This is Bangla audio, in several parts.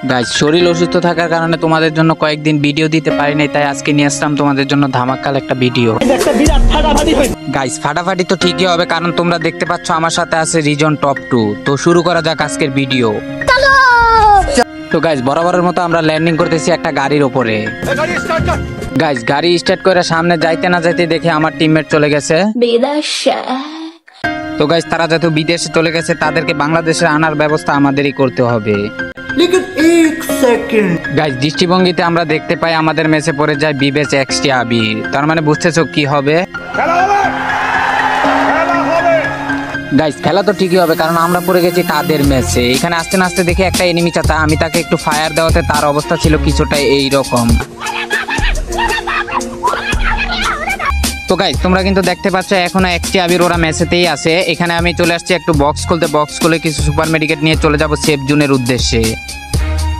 গাইস শরীর অসুস্থ থাকার কারণে তোমাদের জন্য কয়েকদিন ভিডিও দিতে পারি নাই, তাই আজকে নিয়ে আসলাম তোমাদের জন্য ধামাকাল একটা ভিডিও। গাইস ফাটাফাটি তো ঠিকই হবে, কারণ তোমরা দেখতে পাচ্ছ আমার সাথে আছে রিজন টপ 2। তো শুরু করা যাক আজকের ভিডিও। তো গাইস বরাবরের মতো আমরা ল্যান্ডিং করতেছি একটা গাড়ির উপরে। গাইস গাড়ি স্টার্ট করে সামনে যাইতে না যাইতে দেখে আমার টিমমেট চলে গেছে। তো গাইস তারা যেহেতু বিদেশে চলে গেছে, তাদেরকে বাংলাদেশে আনার ব্যবস্থা আমাদেরই করতে হবে। গাইস দৃষ্টিভঙ্গিতে আমরা দেখতে পাই আমাদের মেসে পড়ে যায় বিবেচ এক্সটি আবির। তার মানে বুঝতেছো কি হবে? গাইস খেলা তো ঠিকই হবে, কারণ আমরা পড়ে গেছি তাদের মেসে। এখানে আস্তে না আস্তে দেখে একটা এনিমি চাচা, আমি তাকে একটু ফায়ার দেওয়াতে তার অবস্থা ছিল কিছুটা এইরকম। তো গাইস তোমরা কিন্তু দেখতে পাচ্ছ এখনো এক্সটি আবির ওরা মেসেতেই আছে। এখানে আমি চলে আসছি একটু বক্স খুলতে, বক্স খুলে কিছু সুপার মেডিকেট নিয়ে চলে যাব সেফ জোনের উদ্দেশ্যে।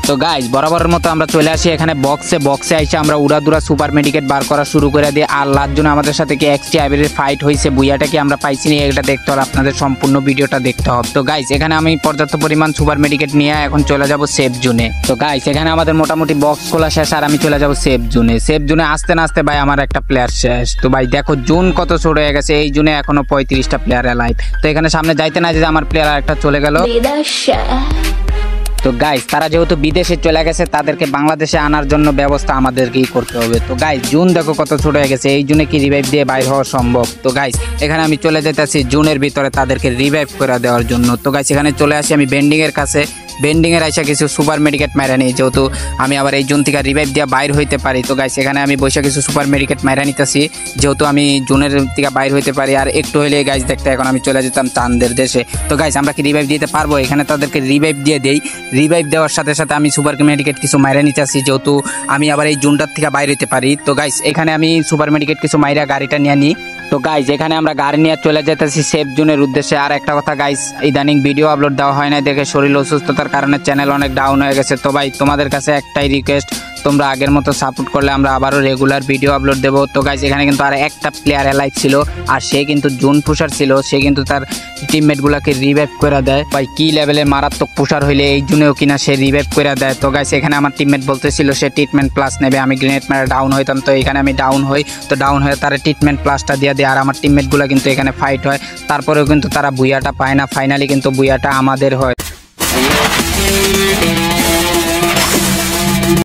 তো গাইস বরাবরের মতো আমরা চলে আসি এখানে বক্সে আইসে আমরা উড়াদুরা সুপার মেডিকেট বার করা শুরু করে দিই। আর লাস্ট জন্য আমাদের সাথে কি এক্সটি আবিরের ফাইট হয়েছে, বুইয়াটা কি আমরা পাইছি না, এটা দেখতে হলে আপনাদের সম্পূর্ণ ভিডিওটা দেখতে হবে। তো গাইস এখানে আমি পর্যাপ্ত পরিমাণ সুপার মেডিকেট নিয়ে এখন চলে যাব সেফ জোনে। তো গাইস এখানে আমাদের মোটামুটি বক্স খোলা শেষ, আর আমি চলে যাব সেফ জোনে। সেফ জোনে আসতে না আসতে ভাই আমার একটা প্লেয়ার শেষ। তো ভাই দেখো জোন কত ছোট হয়ে গেছে, এই জোনে এখনো 35টা প্লেয়ার অ্যালাইভ। তো এখানে সামনে যাইতে না যেতে আমার প্লেয়ার আরেকটা চলে গেল। তো গাইস তারা যেহেতু বিদেশে চলে গেছে, তাদেরকে বাংলাদেশে আনার জন্য ব্যবস্থা আমাদেরকেই করতে হবে। তো গাইস জুন দেখো কত ছোট হয়ে গেছে, এই জুনে কি রিভাইভ দিয়ে বাইর হওয়া সম্ভব? তো গাইস এখানে আমি চলে যেতেছি জুনের ভিতরে তাদেরকে রিভাইভ করে দেওয়ার জন্য। তো গাইস এখানে চলে আসি আমি বেন্ডিং এর কাছে। বেন্ডিং এর আইসা কিছু সুপার মেডিকেট মাইরা নিই, যেহেতু আমি আবার এই জুন থেকে রিভাইভ দিয়ে বাইর হইতে পারি। তো গাইস এখানে আমি বসে কিছু সুপার মেডিকেট মাইরা নিতেছি, যেহেতু আমি জুনের থেকে বাইর হইতে পারি। আর একটু হইলে গাইস দেখতে এখন আমি চলে যেতাম চাঁদের দেশে। তো গাইস আমরা কি রিভাইভ দিতে পারবো? এখানে তাদেরকে রিভাইভ দিয়ে দেই। রিভাইভ দেওয়ার সাথে সাথে আমি সুপার মেডিকেট কিছু মাইরা নিতেছি, যেহেতু আমি আবার এই জুনটার থেকে বাইর হইতে পারি। তো গাইস এখানে আমি সুপার মেডিকেট কিছু মাইরা গাড়িটা নিয়ে নিই। তো গাইস এখানে আমরা গাড়ি নিয়ে চলে যেতেছি সেফ জোনের উদ্দেশ্যে। আর একটা কথা গাইস, ইদানিং ভিডিও আপলোড দেওয়া হয় না দেখে শরীর অসুস্থতার কারণে চ্যানেল অনেক ডাউন হয়ে গেছে। তো ভাই তোমাদের কাছে একটাই রিকোয়েস্ট, তোমরা আগের মতো সাপোর্ট করলে আমরা আবারও রেগুলার ভিডিও আপলোড দেবো। তো গাইস এখানে কিন্তু আর একটা প্লেয়ার অ্যালাইভ ছিল, আর সে কিন্তু জোন পুশার ছিল। সে কিন্তু তার টিমমেটগুলোকে রিভাইভ করে দেয়। ভাই কি লেভেলের মারাত্মক পুশার হইলে এই জুনেও কিনা সে রিভাইভ করে দেয়। তো গাইস এখানে আমার টিমমেট বলতেছিল সে ট্রিটমেন্ট প্লাস নেবে, আমি গ্রেনেড মেরে ডাউন হইতাম। তো এখানে আমি ডাউন হই, তো ডাউন হয়ে তারা ট্রিটমেন্ট প্লাসটা দিয়ে দেয়। আর আমার টিমমেটগুলো কিন্তু এখানে ফাইট হয়, তারপরেও কিন্তু তারা বুইয়াটা পায় না। ফাইনালি কিন্তু বুইয়াটা আমাদের হয়।